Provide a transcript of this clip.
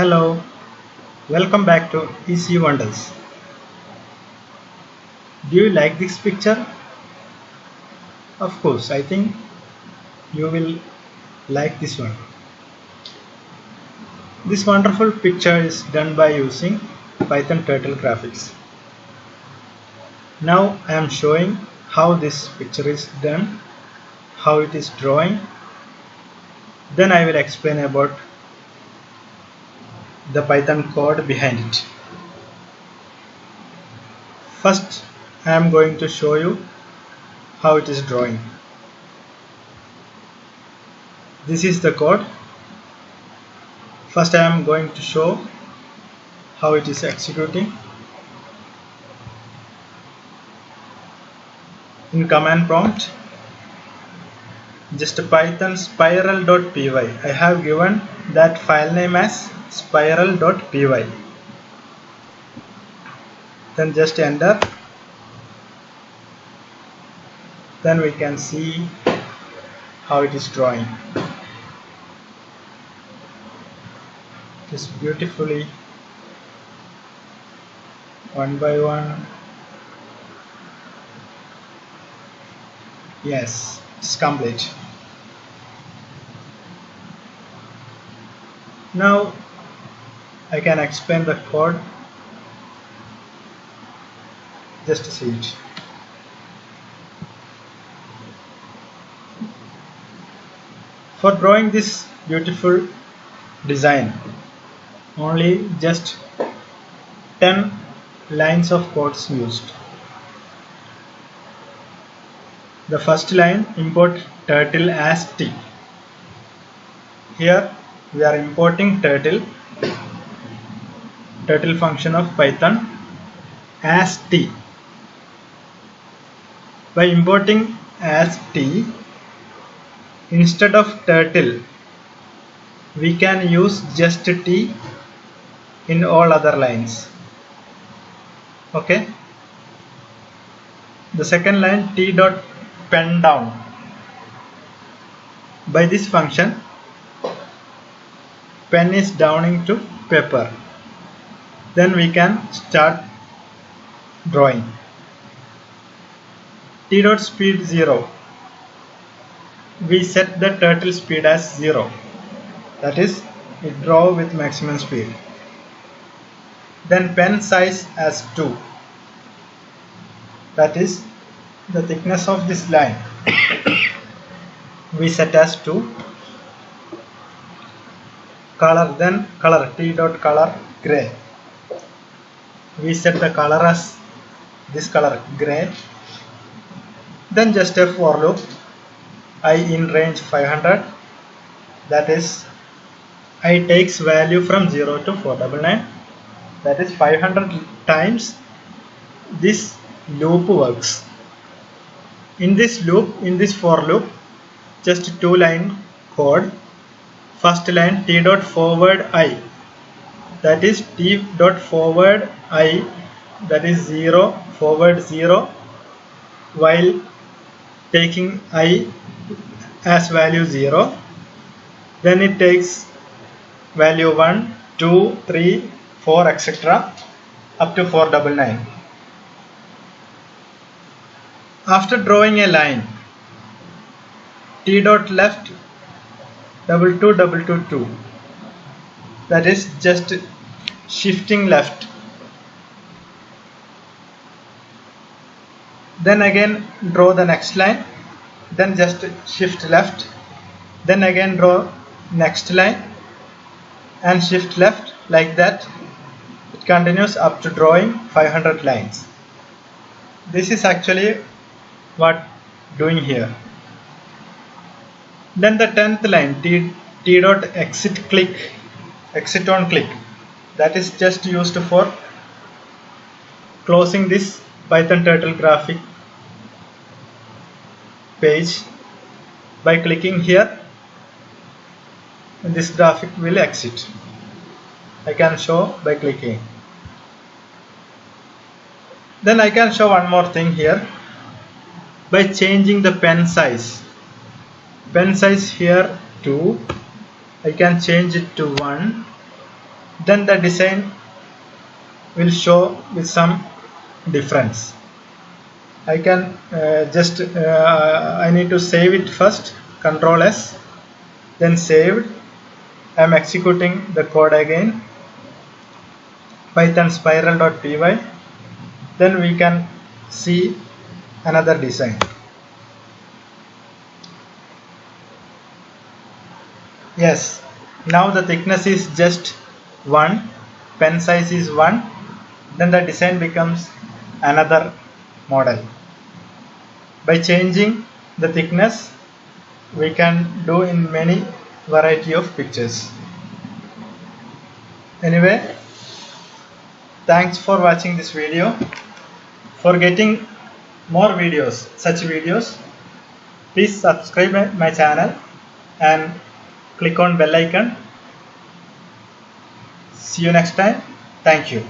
Hello, welcome back to EC Wonders. Do you like this picture? Of course, I think you will like this one. This wonderful picture is done by using Python Turtle Graphics. Now I am showing how this picture is done, how it is drawing. Then I will explain about the Python code behind it. First, I am going to show you how it is drawing. This is the code. First I am going to show how it is executing. In command prompt, just python spiral.py. I have given that file name as spiral.py. Then just enter. Then we can see how it is drawing. It is beautifully one by one. Yes, it's complete. Now I can explain the code. Just to see it. For drawing this beautiful design, only just 10 lines of codes used. The first line, import turtle as t. Here we are importing turtle function of Python as t. By importing as t, instead of turtle we can use just t in all other lines. Okay. The second line, t dot pen down. By this function, pen is downing to paper. Then we can start drawing. T dot speed 0. We set the turtle speed as 0. That is, it draw with maximum speed. Then pen size as 2. That is, the thickness of this line we set as 2. Color, then color, t dot color gray. We set the color as this color, gray. Then just a for loop, I in range 500. That is, I takes value from 0 to 499. That is 500 times this loop works. In this loop, in this for loop, just 2 line code. First line, t dot forward I. That is t dot forward I. That is 0, forward 0. While taking I as value 0. Then it takes value 1, 2, 3, 4, etc. up to 499. After drawing a line, t dot left 22222. That is just shifting left. Then again draw the next line. Then just shift left. Then again draw next line and shift left, like that. It continues up to drawing 500 lines. This is actually what doing here. Then the 10th line, t dot exit click, exit on click. That is just used for closing this Python Turtle graphic page. By clicking here, this graphic will exit. I can show by clicking. Then I can show one more thing here. By changing the pen size here 2, I can change it to 1 then the design will show with some difference. I can I need to save it first, Control S, then saved. I am executing the code again, Python spiral.py. Then we can see another design. Yes, now the thickness is just 1, pen size is 1, then the design becomes another model. By changing the thickness, we can do in many variety of pictures. Anyway, thanks for watching this video. For getting more videos, such videos, please subscribe my channel and click on bell icon. See you next time. Thank you.